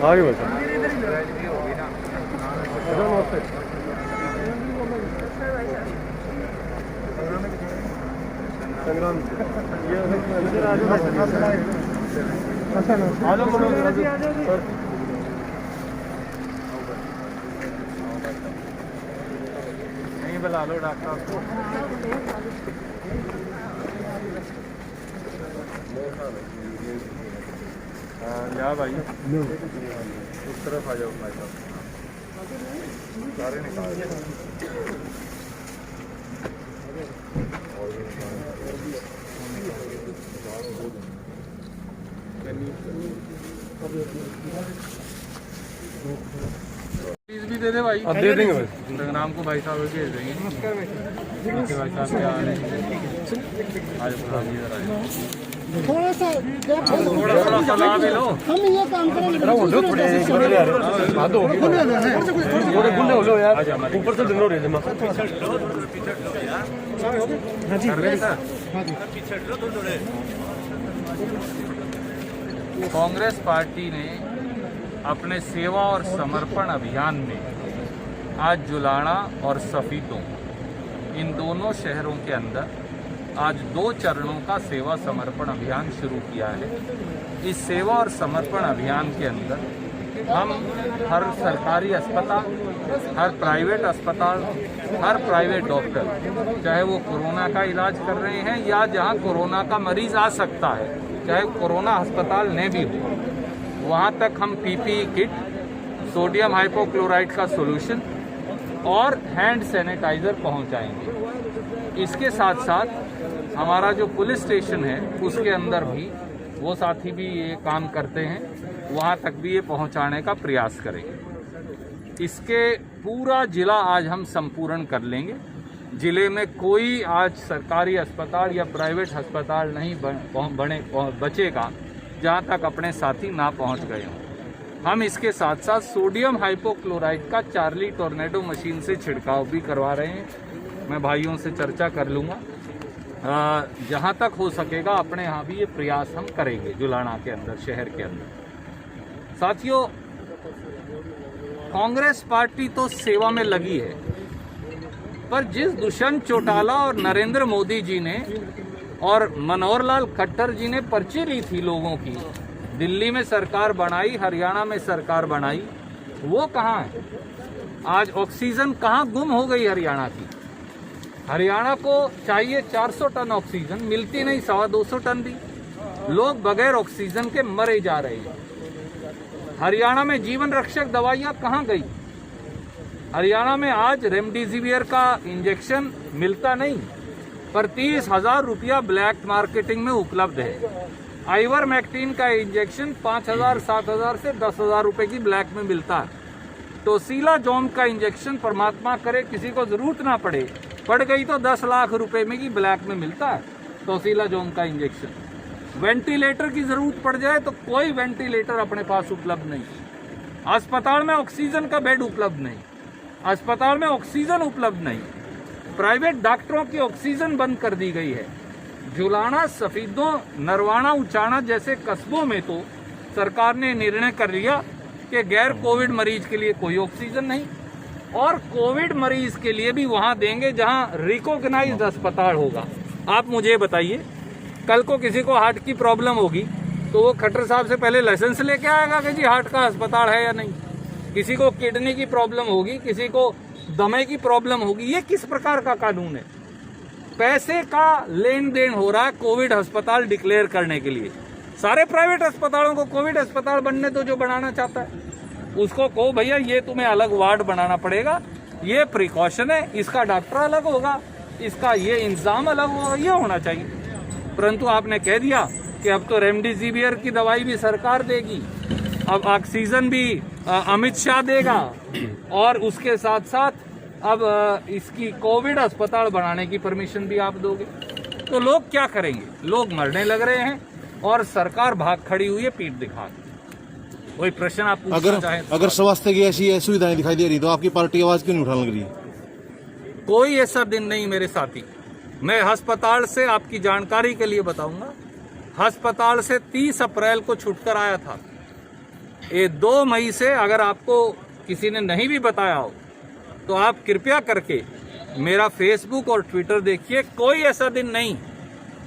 आगे बस संग्राम नहीं बुला लो डॉक्टर को। जा भाई उस तरफ आ जाओ भाई साहब सारे निकाल फीस भी दे दे भाई। अब दे देंगे भाई। संग्राम को भाई साहब भेज देंगे। नमस्कार भाई साहब क्या हाल है? आज थोड़ा सा थोड़ा सलाह भी लो। हम ये काम करेंगे थोड़े गुंडे हो लो यार, ऊपर से दिन हो रहे जमा। कांग्रेस पार्टी ने अपने सेवा और समर्पण अभियान में आज जुलाना और सफीतों इन दोनों शहरों के अंदर आज 2 चरणों का सेवा समर्पण अभियान शुरू किया है। इस सेवा और समर्पण अभियान के अंदर हम हर सरकारी अस्पताल, हर प्राइवेट अस्पताल, हर प्राइवेट डॉक्टर, चाहे वो कोरोना का इलाज कर रहे हैं या जहां कोरोना का मरीज आ सकता है, चाहे कोरोना अस्पताल ने भी हो, वहां तक हम पीपीई किट, सोडियम हाइपोक्लोराइड का सॉल्यूशन और हैंड सैनिटाइजर पहुंचाएंगे। इसके साथ साथ हमारा जो पुलिस स्टेशन है उसके अंदर भी वो साथी भी ये काम करते हैं, वहां तक भी ये पहुंचाने का प्रयास करेंगे। इसके पूरा जिला आज हम संपूर्ण कर लेंगे। जिले में कोई आज सरकारी अस्पताल या प्राइवेट अस्पताल नहीं बचेगा जहां तक अपने साथी ना पहुंच गए हों। हम इसके साथ साथ सोडियम हाइपोक्लोराइड का चार्ली टोर्नेडो मशीन से छिड़काव भी करवा रहे हैं। मैं भाइयों से चर्चा कर लूँगा, जहां तक हो सकेगा अपने यहाँ भी ये प्रयास हम करेंगे जुलाना के अंदर, शहर के अंदर। साथियों, कांग्रेस पार्टी तो सेवा में लगी है, पर जिस दुष्यंत चौटाला और नरेंद्र मोदी जी ने और मनोहर लाल खट्टर जी ने पर्ची ली थी लोगों की, दिल्ली में सरकार बनाई, हरियाणा में सरकार बनाई, वो कहाँ है? आज ऑक्सीजन कहाँ गुम हो गई हरियाणा की? हरियाणा को चाहिए 400 टन ऑक्सीजन, मिलती नहीं 250 टन भी। लोग बगैर ऑक्सीजन के मरे जा रहे हैं। हरियाणा में जीवन रक्षक दवाइयां कहाँ गई? हरियाणा में आज रेमडेसिविर का इंजेक्शन मिलता नहीं, पर 30,000 रुपया ब्लैक मार्केटिंग में उपलब्ध है। आइवरमेक्टिन का इंजेक्शन 5,000, 7,000 से 10,000 रुपए की ब्लैक में मिलता है। टोसिलाजोम का इंजेक्शन परमात्मा करे किसी को जरूरत ना पड़े, पड़ गई तो 10 लाख रुपए में की ब्लैक में मिलता है टोसिलाजोम का इंजेक्शन। वेंटिलेटर की जरूरत पड़ जाए तो कोई वेंटिलेटर अपने पास उपलब्ध नहीं। अस्पताल में ऑक्सीजन का बेड उपलब्ध नहीं, अस्पताल में ऑक्सीजन उपलब्ध नहीं। प्राइवेट डॉक्टरों की ऑक्सीजन बंद कर दी गई है। जुलाना, सफीदों, नरवाना, उचाना जैसे कस्बों में तो सरकार ने निर्णय कर लिया कि गैर कोविड मरीज के लिए कोई ऑक्सीजन नहीं, और कोविड मरीज के लिए भी वहां देंगे जहां रिकॉग्नाइज्ड अस्पताल होगा। आप मुझे बताइए, कल को किसी को हार्ट की प्रॉब्लम होगी तो वो खट्टर साहब से पहले लाइसेंस लेके आएगा कि जी हार्ट का अस्पताल है या नहीं? किसी को किडनी की प्रॉब्लम होगी, किसी को दमे की प्रॉब्लम होगी, ये किस प्रकार का कानून है? पैसे का लेन देन हो रहा है कोविड अस्पताल डिक्लेयर करने के लिए। सारे प्राइवेट अस्पतालों को कोविड अस्पताल बनने दो, जो बनाना चाहता है उसको कहो भैया ये तुम्हें अलग वार्ड बनाना पड़ेगा, ये प्रिकॉशन है, इसका डॉक्टर अलग होगा, इसका ये इंतजाम अलग होगा, ये होना चाहिए। परंतु आपने कह दिया कि अब तो रेमडेसिविर की दवाई भी सरकार देगी, अब ऑक्सीजन भी अमित शाह देगा, और उसके साथ साथ अब इसकी कोविड अस्पताल बनाने की परमिशन भी आप दोगे। तो लोग क्या करेंगे? लोग मरने लग रहे हैं। और सरकार भाग खड़ी हुई है पीठ दिखा के। कोई प्रश्न आप पूछना चाहें तो अगर स्वास्थ्य की ऐसी सुविधाएं दिखाई दे रही तो आपकी पार्टी आवाज क्यों नहीं उठाने लग रही है? कोई ऐसा दिन नहीं मेरे साथी। मैं अस्पताल से आपकी जानकारी के लिए बताऊंगा, अस्पताल से 30 अप्रैल को छूटकर आया था। ये 2 मई से अगर आपको किसी ने नहीं भी बताया हो तो आप कृपया करके मेरा फेसबुक और ट्विटर देखिए। कोई ऐसा दिन नहीं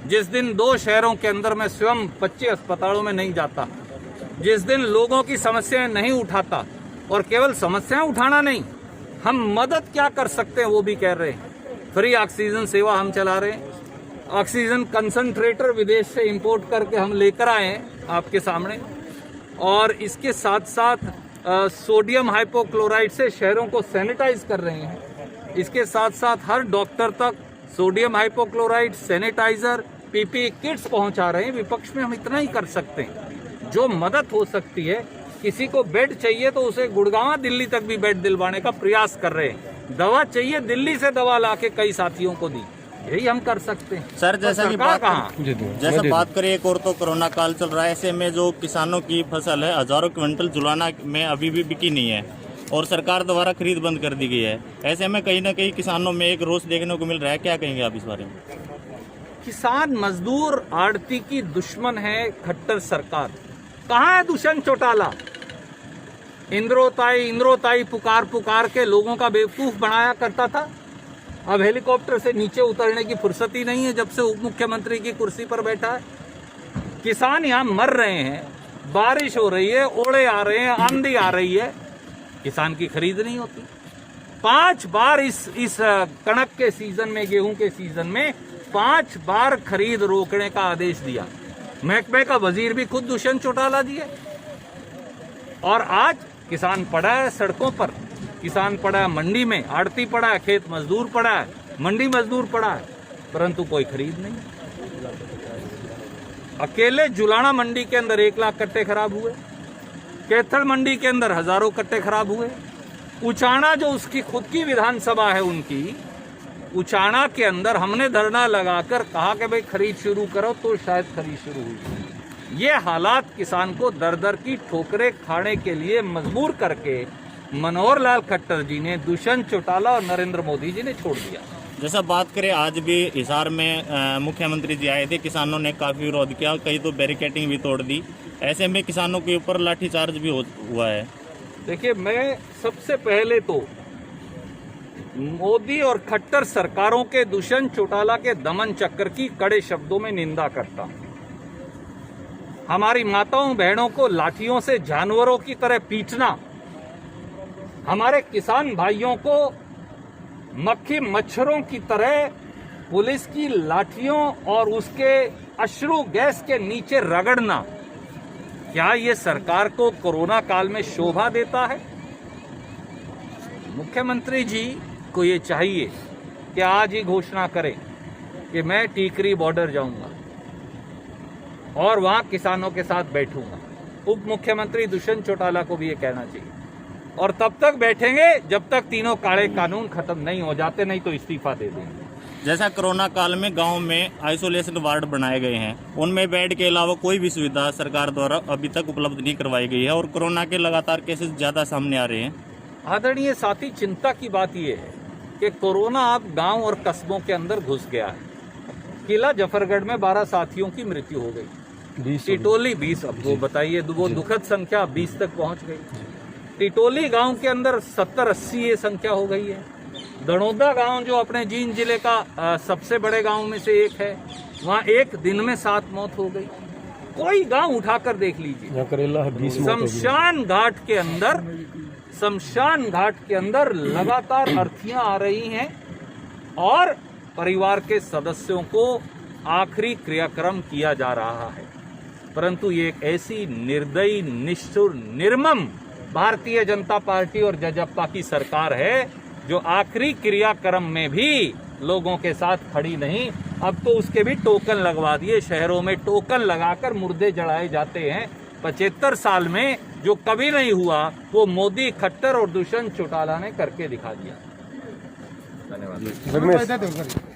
जिस दिन 2 शहरों के अंदर मैं स्वयं 25 अस्पतालों में नहीं जाता, जिस दिन लोगों की समस्याएं नहीं उठाता। और केवल समस्याएं उठाना नहीं, हम मदद क्या कर सकते हैं वो भी कह रहे हैं। फ्री ऑक्सीजन सेवा हम चला रहे हैं, ऑक्सीजन कंसंट्रेटर विदेश से इंपोर्ट करके हम लेकर आए हैं आपके सामने। और इसके साथ साथ सोडियम हाइपोक्लोराइड से शहरों को सैनिटाइज कर रहे हैं। इसके साथ साथ हर डॉक्टर तक sodium hypochlorite, sanitizer, PPE kits पहुंचा रहे हैं। विपक्ष में हम इतना ही कर सकते हैं। जो मदद हो सकती है, किसी को बेड चाहिए तो उसे गुड़गांव दिल्ली तक भी बेड दिलवाने का प्रयास कर रहे हैं। दवा चाहिए, दिल्ली से दवा लाके कई साथियों को दी। यही हम कर सकते हैं सर। जैसा कि बात करें, एक और तो कोरोना काल चल रहा है, ऐसे में जो किसानों की फसल है हजारों क्विंटल जुलाना में अभी भी बिकी नहीं है और सरकार द्वारा खरीद बंद कर दी गई है। ऐसे में कहीं ना कहीं किसानों में एक रोष देखने को मिल रहा है। क्या कहेंगे आप इस बारे में? किसान, मजदूर, आड़ती की दुश्मन है खट्टर सरकार। कहाँ है दुष्यंत चौटाला? इंद्रोताई पुकार पुकार के लोगों का बेवकूफ बनाया करता था। अब हेलीकॉप्टर से नीचे उतरने की फुर्सत ही नहीं है जब से उप मुख्यमंत्री की कुर्सी पर बैठा है। किसान यहाँ मर रहे हैं, बारिश हो रही है, ओले आ रहे हैं, आंधी आ रही है, किसान की खरीद नहीं होती। 5 बार इस कणक के सीजन में, गेहूं के सीजन में 5 बार खरीद रोकने का आदेश दिया। महकमे का वजीर भी खुद दुष्यंत चौटाला जी है। और आज किसान पड़ा है सड़कों पर, किसान पड़ा है मंडी में, आड़ती पड़ा है, खेत मजदूर पड़ा है, मंडी मजदूर पड़ा है, परंतु कोई खरीद नहीं। अकेले जुलाना मंडी के अंदर 1 लाख कट्टे खराब हुए, कैथल मंडी के अंदर हजारों कट्टे खराब हुए। उचाना जो उसकी खुद की विधानसभा है उनकी, उचाना के अंदर हमने धरना लगाकर कहा कि भाई खरीद शुरू करो, तो शायद खरीद शुरू हुई। ये हालात किसान को दर दर की ठोकरें खाने के लिए मजबूर करके मनोहर लाल खट्टर जी ने, दुष्यंत चौटाला और नरेंद्र मोदी जी ने छोड़ दिया। जैसा बात करें, आज भी हिसार में मुख्यमंत्री जी आए थे, किसानों ने काफी विरोध किया, कई तो बैरिकेडिंग भी तोड़ दी। ऐसे में किसानों के ऊपर लाठीचार्ज भी हुआ है। देखिए, मैं सबसे पहले तो मोदी और खट्टर सरकारों के दुष्यंत चौटाला के दमन चक्र की कड़े शब्दों में निंदा करता हूं। हमारी माताओं बहनों को लाठियों से जानवरों की तरह पीटना, हमारे किसान भाइयों को मक्खी मच्छरों की तरह पुलिस की लाठियों और उसके अश्रु गैस के नीचे रगड़ना, क्या ये सरकार को कोरोना काल में शोभा देता है? मुख्यमंत्री जी को ये चाहिए कि आज ही घोषणा करें कि मैं टीकरी बॉर्डर जाऊंगा और वहां किसानों के साथ बैठूंगा। उप मुख्यमंत्री दुष्यंत चौटाला को भी ये कहना चाहिए। और तब तक बैठेंगे जब तक तीनों काले कानून खत्म नहीं हो जाते, नहीं तो इस्तीफा दे देंगे। जैसा कोरोना काल में गांव में आइसोलेशन वार्ड बनाए गए हैं, उनमें बेड के अलावा कोई भी सुविधा सरकार द्वारा अभी तक उपलब्ध नहीं करवाई गई है और कोरोना के लगातार केसेस ज्यादा सामने आ रहे हैं। आदरणीय साथी, चिंता की बात यह है कि कोरोना अब गांव और कस्बों के अंदर घुस गया है। किला जफरगढ़ में 12 साथियों की मृत्यु हो गई। टिटोली 20, अब वो बताइए, वो दुखद संख्या 20 तक पहुंच गई। टिटोली गांव के अंदर 70-80 ये संख्या हो गई है। दड़ौदा गांव जो अपने जींद जिले का सबसे बड़े गांव में से एक है, वहां एक दिन में 7 मौत हो गई। कोई गांव उठाकर देख लीजिए। शमशान घाट के अंदर लगातार अर्थियां आ रही हैं और परिवार के सदस्यों को आखिरी क्रियाक्रम किया जा रहा है। परंतु ये एक ऐसी निर्दयी, निष्ठुर, निर्मम भारतीय जनता पार्टी और जजप्पा की सरकार है जो आखिरी क्रियाक्रम में भी लोगों के साथ खड़ी नहीं। अब तो उसके भी टोकन लगवा दिए। शहरों में टोकन लगाकर मुर्दे जलाए जाते हैं। 75 साल में जो कभी नहीं हुआ वो मोदी, खट्टर और दुष्यंत चौटाला ने करके दिखा दिया। धन्यवाद।